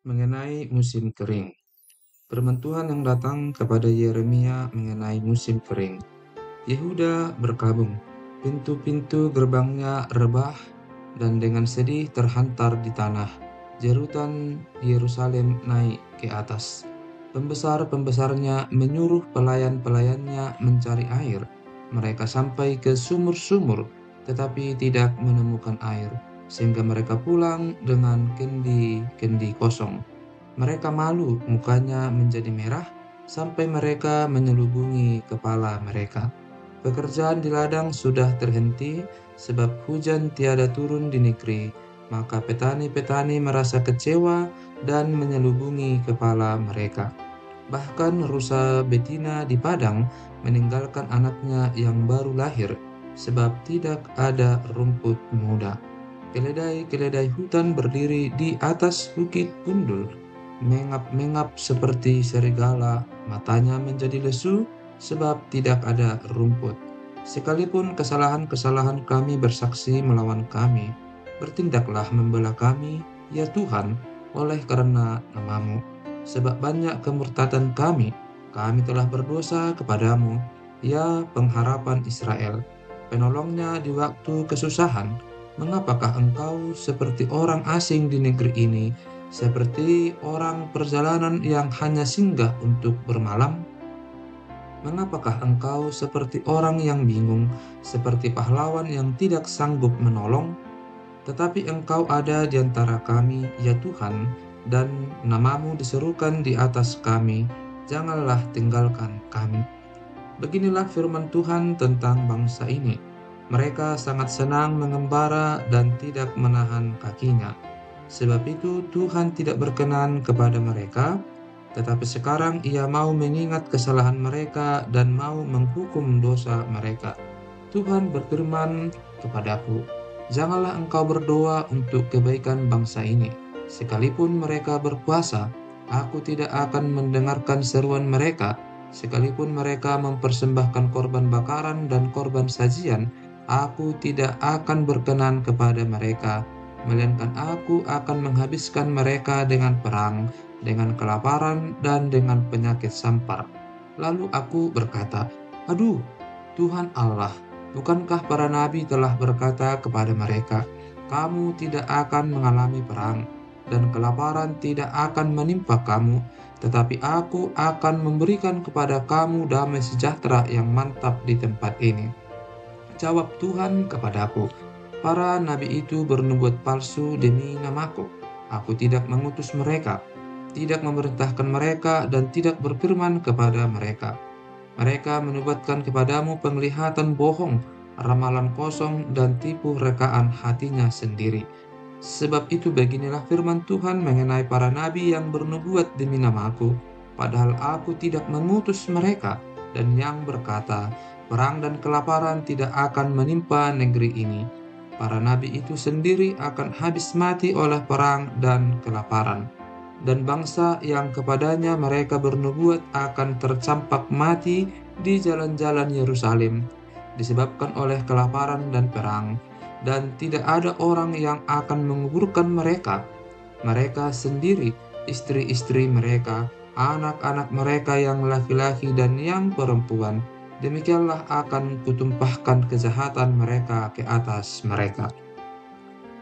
Mengenai musim kering. Firman Tuhan yang datang kepada Yeremia mengenai musim kering. Yehuda berkabung, pintu-pintu gerbangnya rebah, dan dengan sedih terhantar di tanah. Jerutan Yerusalem naik ke atas. Pembesar-pembesarnya menyuruh pelayan-pelayannya mencari air. Mereka sampai ke sumur-sumur, tetapi tidak menemukan air, sehingga mereka pulang dengan kendi-kendi kosong. Mereka malu, mukanya menjadi merah, sampai mereka menyelubungi kepala mereka. Pekerjaan di ladang sudah terhenti, sebab hujan tiada turun di negeri. Maka petani-petani merasa kecewa dan menyelubungi kepala mereka. Bahkan rusa betina di padang meninggalkan anaknya yang baru lahir, sebab tidak ada rumput muda. Keledai-keledai hutan berdiri di atas bukit gundul, mengap-mengap seperti serigala, matanya menjadi lesu sebab tidak ada rumput. Sekalipun kesalahan-kesalahan kami bersaksi melawan kami, bertindaklah membela kami, ya Tuhan, oleh karena namamu. Sebab banyak kemurtatan kami telah berdosa kepadamu, ya pengharapan Israel, penolongnya di waktu kesusahan. Mengapakah engkau seperti orang asing di negeri ini, seperti orang perjalanan yang hanya singgah untuk bermalam? Mengapakah engkau seperti orang yang bingung, seperti pahlawan yang tidak sanggup menolong? Tetapi engkau ada di antara kami, ya Tuhan, dan namamu diserukan di atas kami. Janganlah tinggalkan kami. Beginilah firman Tuhan tentang bangsa ini. Mereka sangat senang mengembara dan tidak menahan kakinya. Sebab itu Tuhan tidak berkenan kepada mereka, tetapi sekarang Ia mau mengingat kesalahan mereka dan mau menghukum dosa mereka. Tuhan berfirman kepadaku, "Janganlah engkau berdoa untuk kebaikan bangsa ini. Sekalipun mereka berpuasa, aku tidak akan mendengarkan seruan mereka. Sekalipun mereka mempersembahkan korban bakaran dan korban sajian, aku tidak akan berkenan kepada mereka, melainkan aku akan menghabiskan mereka dengan perang, dengan kelaparan, dan dengan penyakit sampar." Lalu aku berkata, "Aduh, Tuhan Allah, bukankah para nabi telah berkata kepada mereka, 'Kamu tidak akan mengalami perang, dan kelaparan tidak akan menimpa kamu, tetapi aku akan memberikan kepada kamu damai sejahtera yang mantap di tempat ini.'" Jawab Tuhan kepadaku, "Para nabi itu bernubuat palsu demi namaku. Aku tidak mengutus mereka, tidak memerintahkan mereka, dan tidak berfirman kepada mereka. Mereka menubuatkan kepadamu penglihatan bohong, ramalan kosong, dan tipu rekaan hatinya sendiri. Sebab itu beginilah firman Tuhan mengenai para nabi yang bernubuat demi namaku, padahal aku tidak mengutus mereka, dan yang berkata, 'Perang dan kelaparan tidak akan menimpa negeri ini.' Para nabi itu sendiri akan habis mati oleh perang dan kelaparan. Dan bangsa yang kepadanya mereka bernubuat akan tercampak mati di jalan-jalan Yerusalem, disebabkan oleh kelaparan dan perang, dan tidak ada orang yang akan menguburkan mereka. Mereka sendiri, istri-istri mereka, anak-anak mereka yang laki-laki dan yang perempuan, demikianlah akan kutumpahkan kejahatan mereka ke atas mereka.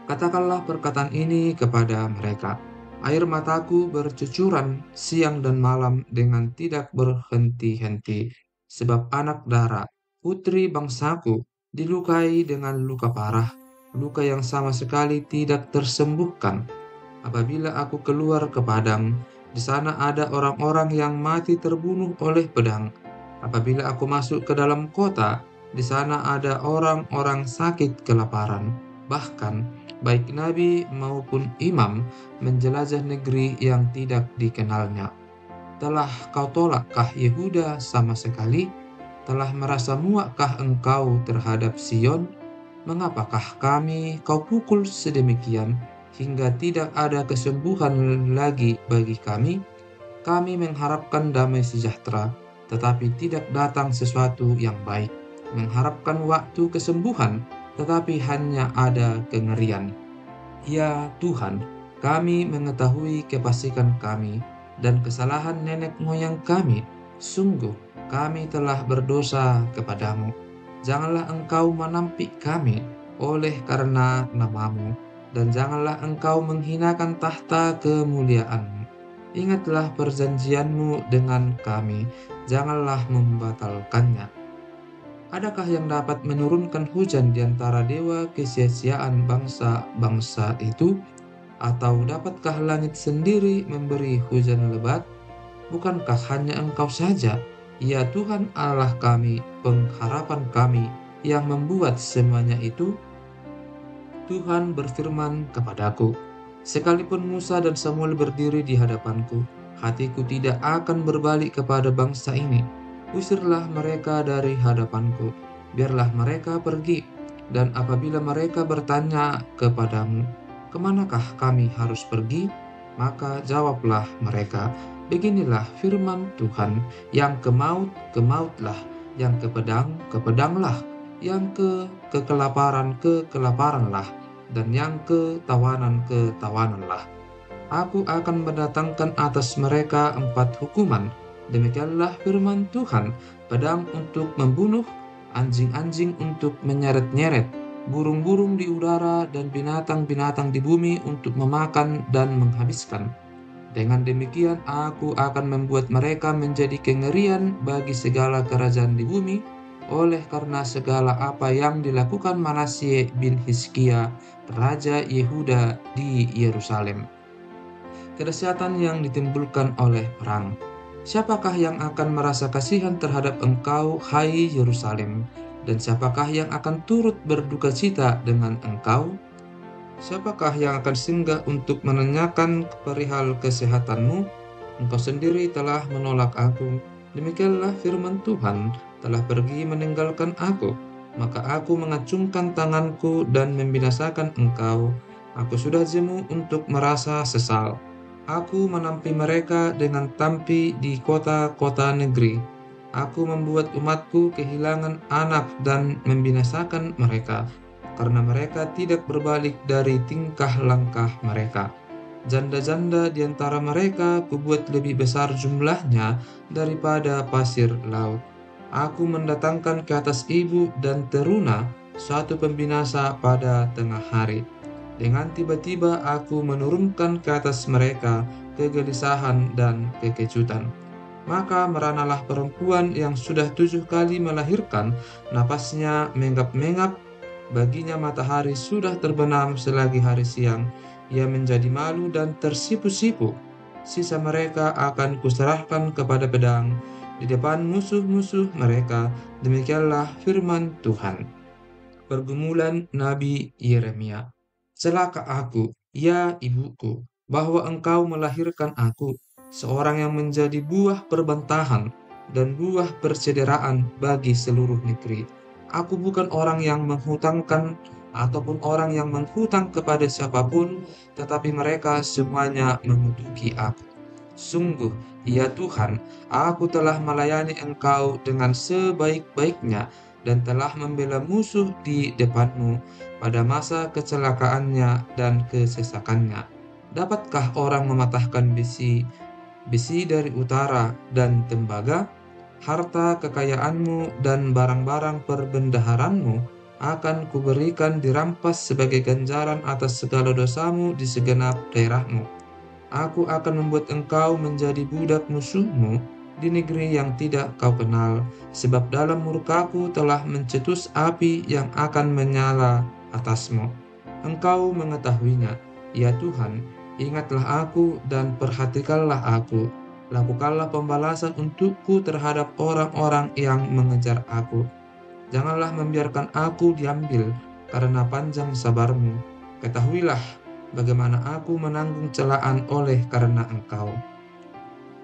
Katakanlah perkataan ini kepada mereka, 'Air mataku bercucuran siang dan malam dengan tidak berhenti-henti, sebab anak dara, putri bangsaku, dilukai dengan luka parah, luka yang sama sekali tidak tersembuhkan. Apabila aku keluar ke padang, di sana ada orang-orang yang mati terbunuh oleh pedang. Apabila aku masuk ke dalam kota, di sana ada orang-orang sakit kelaparan. Bahkan baik nabi maupun imam menjelajah negeri yang tidak dikenalnya. Telah kau tolakkah Yehuda sama sekali? Telah merasa muakkah engkau terhadap Sion? Mengapakah kami kau pukul sedemikian, hingga tidak ada kesembuhan lagi bagi kami? Kami mengharapkan damai sejahtera, tetapi tidak datang sesuatu yang baik. Mengharapkan waktu kesembuhan, tetapi hanya ada kengerian. Ya Tuhan, Kami mengetahui kefasikan kami dan kesalahan nenek moyang kami. Sungguh, kami telah berdosa kepadamu. Janganlah engkau menampik kami oleh karena namamu, dan janganlah engkau menghinakan tahta kemuliaan-Mu. Ingatlah perjanjian-Mu dengan kami, janganlah membatalkannya. Adakah yang dapat menurunkan hujan di antara dewa kesia-siaan bangsa-bangsa itu? Atau dapatkah langit sendiri memberi hujan lebat? Bukankah hanya Engkau saja, ya Tuhan Allah kami, pengharapan kami, yang membuat semuanya itu? Tuhan berfirman kepadaku, "Sekalipun Musa dan Samuel berdiri di hadapanku, hatiku tidak akan berbalik kepada bangsa ini. Usirlah mereka dari hadapanku, biarlah mereka pergi. Dan apabila mereka bertanya kepadamu, 'Kemanakah kami harus pergi?' Maka jawablah mereka, 'Beginilah firman Tuhan, yang ke maut, ke mautlah, yang ke pedang, ke pedanglah, yang ke kelaparanlah, dan yang ketawananlah. Aku akan mendatangkan atas mereka 4 hukuman. Demikianlah firman Tuhan, pedang untuk membunuh, anjing-anjing untuk menyeret-nyeret, burung-burung di udara dan binatang-binatang di bumi untuk memakan dan menghabiskan. Dengan demikian aku akan membuat mereka menjadi kengerian bagi segala kerajaan di bumi, oleh karena segala apa yang dilakukan Manasye bin Hizkia, Raja Yehuda di Yerusalem. Kedahsyatan yang ditimbulkan oleh perang. Siapakah yang akan merasa kasihan terhadap engkau, hai Yerusalem? Dan siapakah yang akan turut berduka cita dengan engkau? Siapakah yang akan singgah untuk menanyakan perihal kesehatanmu? Engkau sendiri telah menolak aku. Demikianlah firman Tuhan, telah pergi meninggalkan aku. Maka aku mengacungkan tanganku dan membinasakan engkau. Aku sudah jemu untuk merasa sesal. Aku menampi mereka dengan tampi di kota-kota negeri. Aku membuat umatku kehilangan anak dan membinasakan mereka, karena mereka tidak berbalik dari tingkah langkah mereka. Janda-janda di antara mereka kubuat lebih besar jumlahnya daripada pasir laut. Aku mendatangkan ke atas ibu dan teruna suatu pembinasa pada tengah hari. Dengan tiba-tiba aku menurunkan ke atas mereka kegelisahan dan kekejutan. Maka meranalah perempuan yang sudah 7 kali melahirkan, napasnya mengap-mengap. Baginya matahari sudah terbenam selagi hari siang. Ia menjadi malu dan tersipu-sipu. Sisa mereka akan kuserahkan kepada pedang di depan musuh-musuh mereka. Demikianlah firman Tuhan. Pergumulan Nabi Yeremia. Celaka aku, ya ibuku, bahwa engkau melahirkan aku, seorang yang menjadi buah perbantahan dan buah persaudaraan bagi seluruh negeri. Aku bukan orang yang menghutangkan ataupun orang yang menghutang kepada siapapun, tetapi mereka semuanya mengutuki aku. Sungguh, ya Tuhan, aku telah melayani Engkau dengan sebaik-baiknya dan telah membela musuh di depan-Mu pada masa kecelakaannya dan kesesakannya. Dapatkah orang mematahkan besi dari utara dan tembaga? Harta kekayaanmu dan barang-barang perbendaharanmu akan kuberikan dirampas sebagai ganjaran atas segala dosamu di segenap daerahmu. Aku akan membuat engkau menjadi budak musuhmu di negeri yang tidak kau kenal, sebab dalam murkaku telah mencetus api yang akan menyala atasmu. Engkau mengetahuinya, ya Tuhan, ingatlah aku dan perhatikanlah aku. Lakukanlah pembalasan untukku terhadap orang-orang yang mengejar aku. Janganlah membiarkan aku diambil karena panjang sabarmu. Ketahuilah bagaimana aku menanggung celaan oleh karena engkau.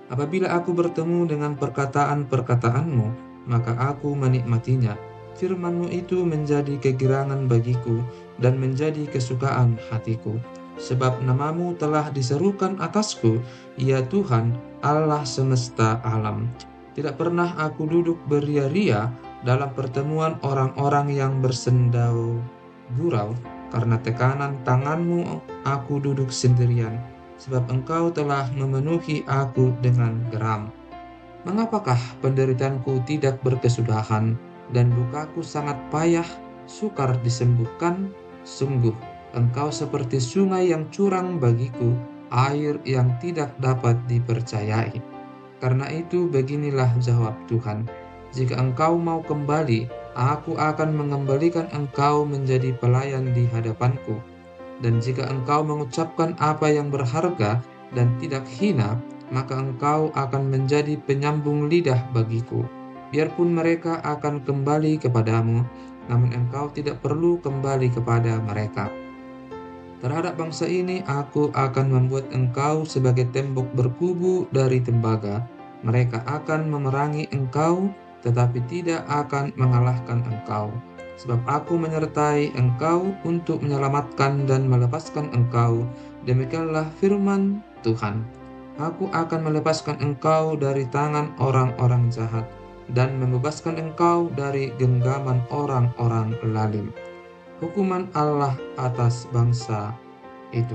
Apabila aku bertemu dengan perkataan-perkataanmu, maka aku menikmatinya. Firman-Mu itu menjadi kegirangan bagiku dan menjadi kesukaan hatiku. Sebab namamu telah diserukan atasku, ya Tuhan, Allah semesta alam. Tidak pernah aku duduk beria-ria dalam pertemuan orang-orang yang bersendau gurau, karena tekanan tanganmu aku duduk sendirian, sebab engkau telah memenuhi aku dengan geram. Mengapakah penderitaanku tidak berkesudahan, dan dukaku sangat payah, sukar disembuhkan? Sungguh, engkau seperti sungai yang curang bagiku, air yang tidak dapat dipercayai. Karena itu beginilah jawab Tuhan, jika engkau mau kembali, aku akan mengembalikan engkau menjadi pelayan di hadapanku. Dan jika engkau mengucapkan apa yang berharga dan tidak hina, maka engkau akan menjadi penyambung lidah bagiku. Biarpun mereka akan kembali kepadamu, namun engkau tidak perlu kembali kepada mereka. Terhadap bangsa ini aku akan membuat engkau sebagai tembok berkubu dari tembaga. Mereka akan memerangi engkau, tetapi tidak akan mengalahkan engkau. Sebab aku menyertai engkau untuk menyelamatkan dan melepaskan engkau. Demikianlah firman Tuhan. Aku akan melepaskan engkau dari tangan orang-orang jahat dan membebaskan engkau dari genggaman orang-orang lalim. Hukuman Allah atas bangsa itu.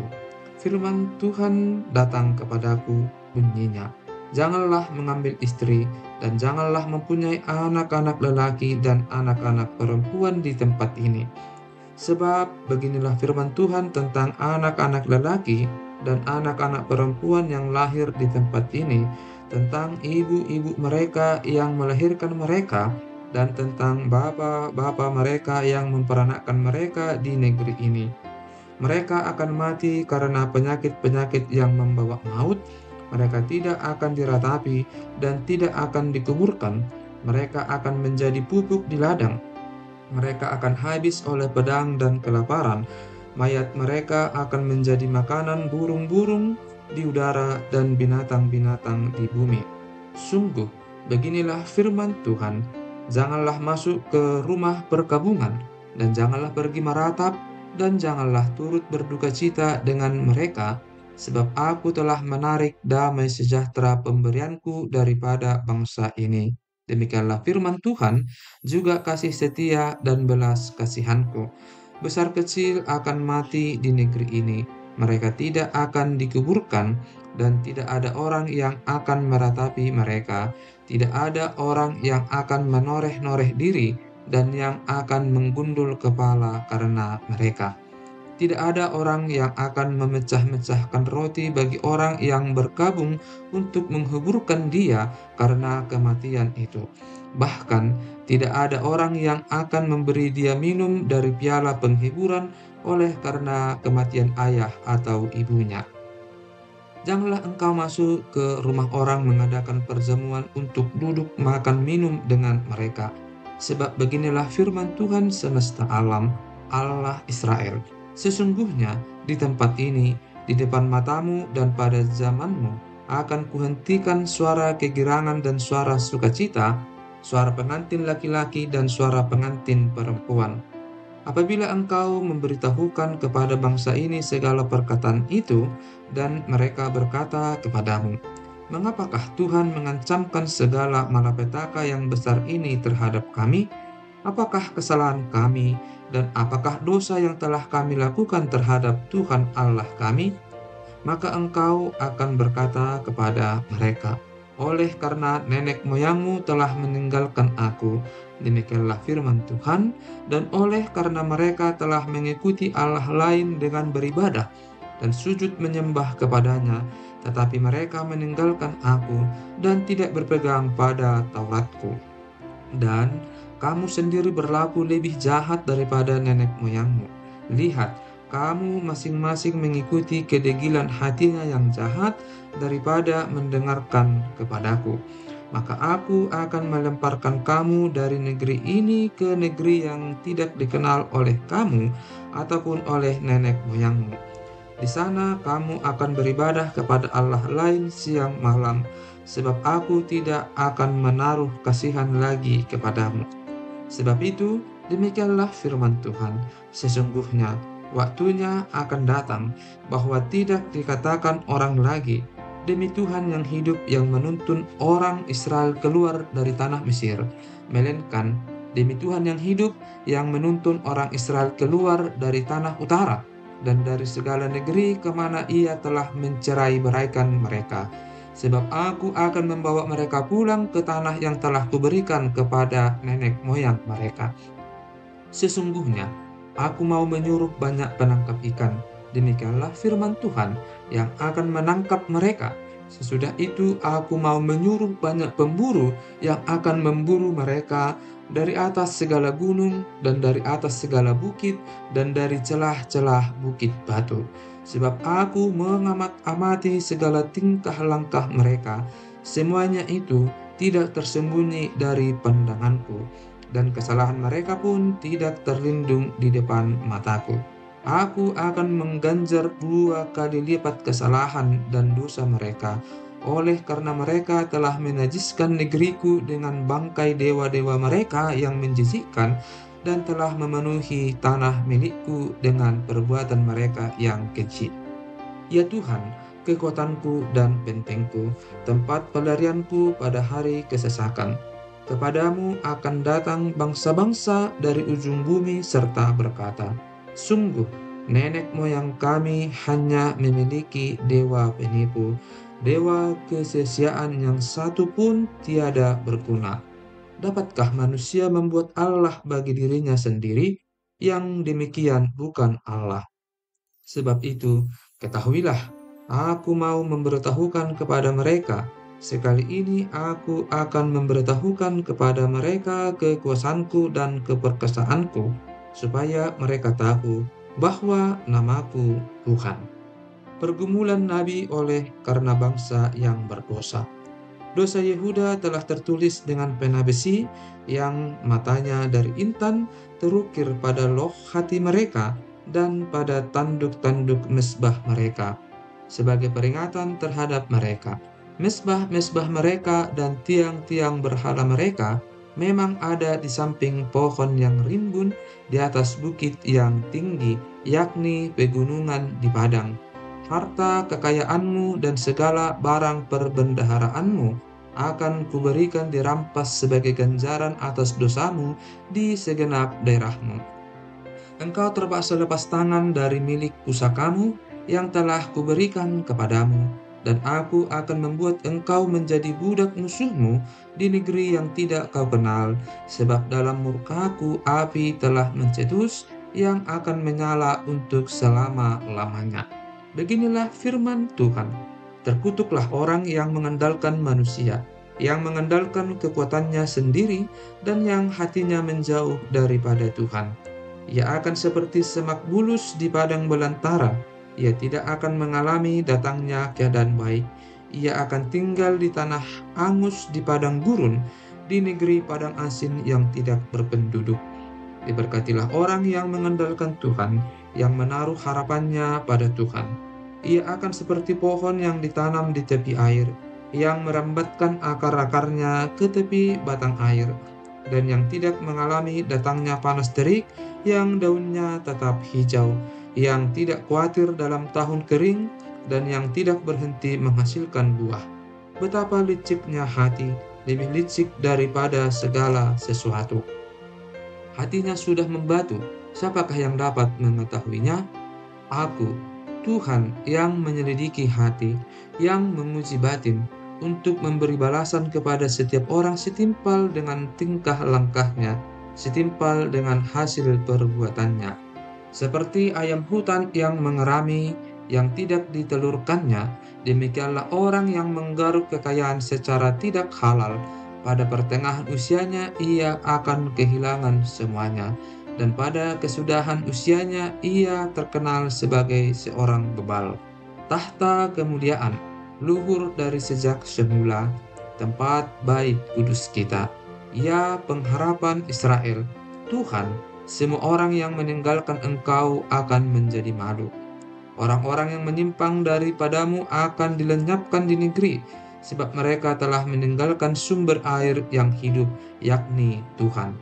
Firman Tuhan datang kepadaku bunyinya, janganlah mengambil istri dan janganlah mempunyai anak-anak lelaki dan anak-anak perempuan di tempat ini. Sebab beginilah firman Tuhan tentang anak-anak lelaki dan anak-anak perempuan yang lahir di tempat ini, tentang ibu-ibu mereka yang melahirkan mereka, dan tentang bapa-bapa mereka yang memperanakkan mereka di negeri ini. Mereka akan mati karena penyakit-penyakit yang membawa maut. Mereka tidak akan diratapi dan tidak akan dikuburkan. Mereka akan menjadi pupuk di ladang. Mereka akan habis oleh pedang dan kelaparan. Mayat mereka akan menjadi makanan burung-burung di udara dan binatang-binatang di bumi. Sungguh, beginilah firman Tuhan, janganlah masuk ke rumah perkabungan, dan janganlah pergi meratap, dan janganlah turut berduka cita dengan mereka, sebab aku telah menarik damai sejahtera pemberianku daripada bangsa ini. Demikianlah firman Tuhan, juga kasih setia dan belas kasihanku. Besar kecil akan mati di negeri ini, mereka tidak akan dikuburkan, dan tidak ada orang yang akan meratapi mereka, tidak ada orang yang akan menoreh-noreh diri, dan yang akan menggundul kepala karena mereka. Tidak ada orang yang akan memecah-mecahkan roti bagi orang yang berkabung untuk menghuburkan dia karena kematian itu. Bahkan, tidak ada orang yang akan memberi dia minum dari piala penghiburan oleh karena kematian ayah atau ibunya. Janganlah engkau masuk ke rumah orang mengadakan perjamuan untuk duduk makan minum dengan mereka. Sebab beginilah firman Tuhan semesta alam, Allah Israel. Sesungguhnya di tempat ini, di depan matamu dan pada zamanmu, akan kuhentikan suara kegirangan dan suara sukacita, suara pengantin laki-laki dan suara pengantin perempuan. Apabila engkau memberitahukan kepada bangsa ini segala perkataan itu, dan mereka berkata kepadamu, mengapakah Tuhan mengancamkan segala malapetaka yang besar ini terhadap kami? Apakah kesalahan kami, dan apakah dosa yang telah kami lakukan terhadap Tuhan Allah kami? Maka engkau akan berkata kepada mereka, oleh karena nenek moyangmu telah meninggalkan aku, demikianlah firman Tuhan, dan oleh karena mereka telah mengikuti Allah lain dengan beribadah dan sujud menyembah kepadanya, tetapi mereka meninggalkan aku dan tidak berpegang pada Tauratku. Dan kamu sendiri berlaku lebih jahat daripada nenek moyangmu. Lihat, kamu masing-masing mengikuti kedegilan hatinya yang jahat daripada mendengarkan kepadaku. Maka aku akan melemparkan kamu dari negeri ini ke negeri yang tidak dikenal oleh kamu ataupun oleh nenek moyangmu. Di sana kamu akan beribadah kepada Allah lain siang malam, sebab aku tidak akan menaruh kasihan lagi kepadamu. Sebab itu, demikianlah firman Tuhan, sesungguhnya waktunya akan datang bahwa tidak dikatakan orang lagi, demi Tuhan yang hidup yang menuntun orang Israel keluar dari tanah Mesir, melainkan Demi Tuhan yang hidup, yang menuntun orang Israel keluar dari tanah utara dan dari segala negeri kemana ia telah mencerai beraikan mereka. Sebab aku akan membawa mereka pulang ke tanah yang telah kuberikan kepada nenek moyang mereka. Sesungguhnya, aku mau menyuruh banyak penangkap ikan. Demikianlah firman Tuhan yang akan menangkap mereka. Sesudah itu aku mau menyuruh banyak pemburu yang akan memburu mereka dari atas segala gunung dan dari atas segala bukit dan dari celah-celah bukit batu. Sebab aku mengamat-amati segala tingkah langkah mereka. Semuanya itu tidak tersembunyi dari pandanganku, dan kesalahan mereka pun tidak terlindung di depan mataku. Aku akan mengganjar 2 kali lipat kesalahan dan dosa mereka, oleh karena mereka telah menajiskan negeriku dengan bangkai dewa-dewa mereka yang menjijikkan, dan telah memenuhi tanah milikku dengan perbuatan mereka yang keji. Ya Tuhan, kekuatanku dan bentengku, tempat pelarianku pada hari kesesakan. Kepadamu akan datang bangsa-bangsa dari ujung bumi serta berkata, sungguh, nenek moyang kami hanya memiliki dewa penipu, dewa kesia-siaan yang satu pun tiada berguna. Dapatkah manusia membuat Allah bagi dirinya sendiri? Yang demikian bukan Allah. Sebab itu, ketahuilah, aku mau memberitahukan kepada mereka. Sekali ini aku akan memberitahukan kepada mereka kekuasaanku dan keperkasaanku, supaya mereka tahu bahwa namaku Tuhan. Pergumulan Nabi oleh karena bangsa yang berdosa. Dosa Yehuda telah tertulis dengan pena besi yang matanya dari intan terukir pada loh hati mereka dan pada tanduk-tanduk mesbah mereka, sebagai peringatan terhadap mereka. Mesbah-mesbah mereka dan tiang-tiang berhala mereka memang ada di samping pohon yang rimbun di atas bukit yang tinggi, yakni pegunungan di padang. Harta kekayaanmu dan segala barang perbendaharaanmu akan kuberikan dirampas sebagai ganjaran atas dosamu di segenap daerahmu. Engkau terpaksa lepas tangan dari milik pusakamu yang telah kuberikan kepadamu, dan aku akan membuat engkau menjadi budak musuhmu di negeri yang tidak kau kenal, sebab dalam murkaku api telah mencetus yang akan menyala untuk selama-lamanya. Beginilah firman Tuhan. Terkutuklah orang yang mengandalkan manusia, yang mengandalkan kekuatannya sendiri, dan yang hatinya menjauh daripada Tuhan. Ia akan seperti semak bulus di padang belantara. Ia tidak akan mengalami datangnya keadaan baik. Ia akan tinggal di tanah angus di padang gurun, di negeri padang asin yang tidak berpenduduk. Diberkatilah orang yang mengandalkan Tuhan, yang menaruh harapannya pada Tuhan. Ia akan seperti pohon yang ditanam di tepi air, yang merambatkan akar-akarnya ke tepi batang air, dan yang tidak mengalami datangnya panas terik, yang daunnya tetap hijau, yang tidak khawatir dalam tahun kering, dan yang tidak berhenti menghasilkan buah. Betapa liciknya hati, lebih licik daripada segala sesuatu. Hatinya sudah membatu, siapakah yang dapat mengetahuinya? Aku, Tuhan yang menyelidiki hati, yang menguji batin, untuk memberi balasan kepada setiap orang setimpal dengan tingkah langkahnya, setimpal dengan hasil perbuatannya. Seperti ayam hutan yang mengerami, yang tidak ditelurkannya, demikianlah orang yang menggaruk kekayaan secara tidak halal. Pada pertengahan usianya ia akan kehilangan semuanya, dan pada kesudahan usianya ia terkenal sebagai seorang bebal. Tahta kemuliaan, luhur dari sejak semula, tempat bait kudus kita. Ya pengharapan Israel, Tuhan, semua orang yang meninggalkan Engkau akan menjadi malu. Orang-orang yang menyimpang daripadamu akan dilenyapkan di negeri, sebab mereka telah meninggalkan sumber air yang hidup, yakni Tuhan.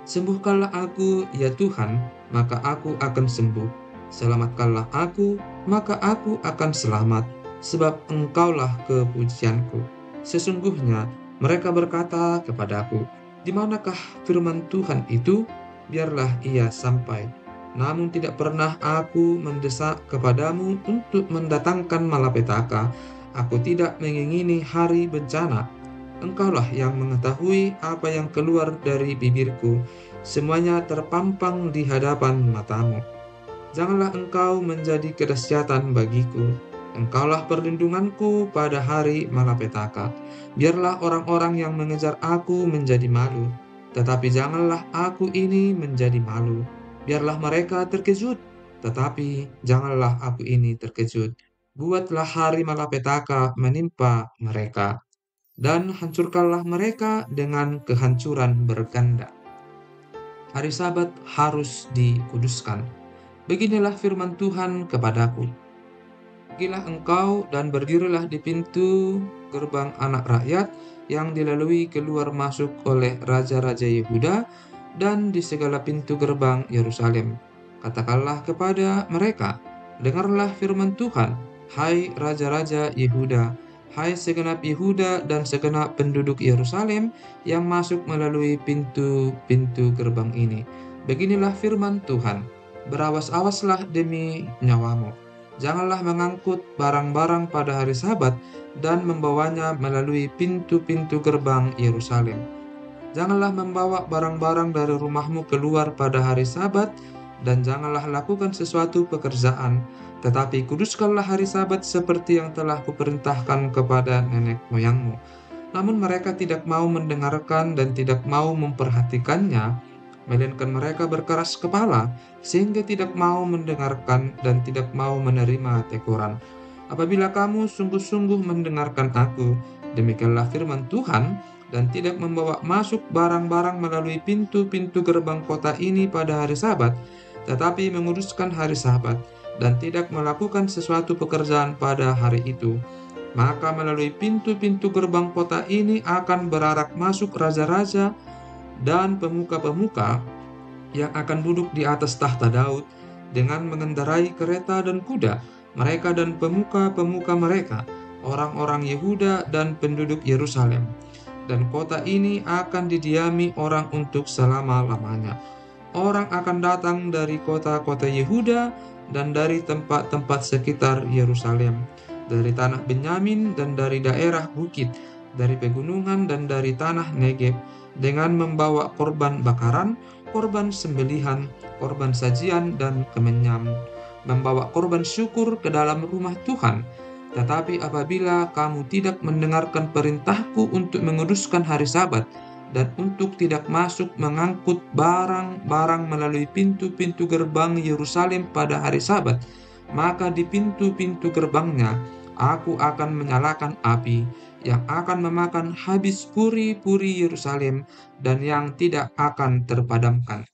Sembuhkanlah aku, ya Tuhan, maka aku akan sembuh. Selamatkanlah aku, maka aku akan selamat, sebab Engkaulah kepujianku. Sesungguhnya mereka berkata kepadaku, Di manakah firman Tuhan itu? Biarlah ia sampai. Namun tidak pernah aku mendesak kepadamu untuk mendatangkan malapetaka. Aku tidak mengingini hari bencana. Engkaulah yang mengetahui apa yang keluar dari bibirku. Semuanya terpampang di hadapan matamu. Janganlah engkau menjadi kedahsyatan bagiku. Engkaulah perlindunganku pada hari malapetaka. Biarlah orang-orang yang mengejar aku menjadi malu, tetapi janganlah aku ini menjadi malu. Biarlah mereka terkejut, tetapi janganlah aku ini terkejut. Buatlah hari malapetaka menimpa mereka, dan hancurkanlah mereka dengan kehancuran berganda. Hari Sabat harus dikuduskan. Beginilah firman Tuhan kepadaku. Pergilah engkau dan berdirilah di pintu gerbang anak rakyat yang dilalui keluar masuk oleh raja-raja Yehuda dan di segala pintu gerbang Yerusalem. Katakanlah kepada mereka, dengarlah firman Tuhan, hai raja-raja Yehuda, hai segenap Yehuda dan segenap penduduk Yerusalem yang masuk melalui pintu-pintu gerbang ini. Beginilah firman Tuhan, berawas-awaslah demi nyawamu. Janganlah mengangkut barang-barang pada hari Sabat dan membawanya melalui pintu-pintu gerbang Yerusalem. Janganlah membawa barang-barang dari rumahmu keluar pada hari Sabat, dan janganlah lakukan sesuatu pekerjaan, tetapi kuduskanlah hari Sabat seperti yang telah kuperintahkan kepada nenek moyangmu. Namun mereka tidak mau mendengarkan dan tidak mau memperhatikannya, melainkan mereka berkeras kepala, sehingga tidak mau mendengarkan dan tidak mau menerima teguran. Apabila kamu sungguh-sungguh mendengarkan aku, demikianlah firman Tuhan, dan tidak membawa masuk barang-barang melalui pintu-pintu gerbang kota ini pada hari Sabat, tetapi menguduskan hari Sabat, dan tidak melakukan sesuatu pekerjaan pada hari itu, maka melalui pintu-pintu gerbang kota ini akan berarak masuk raja-raja dan pemuka-pemuka yang akan duduk di atas tahta Daud dengan mengendarai kereta dan kuda, mereka dan pemuka-pemuka mereka, orang-orang Yehuda dan penduduk Yerusalem. Dan kota ini akan didiami orang untuk selama-lamanya. Orang akan datang dari kota-kota Yehuda dan dari tempat-tempat sekitar Yerusalem, dari tanah Benyamin dan dari daerah bukit, dari pegunungan dan dari tanah Negeb, dengan membawa korban bakaran, korban sembelihan, korban sajian dan kemenyam, membawa korban syukur ke dalam rumah Tuhan. Tetapi apabila kamu tidak mendengarkan perintahku untuk menguduskan hari Sabat, dan untuk tidak masuk mengangkut barang-barang melalui pintu-pintu gerbang Yerusalem pada hari Sabat, maka di pintu-pintu gerbangnya aku akan menyalakan api yang akan memakan habis puri-puri Yerusalem dan yang tidak akan terpadamkan.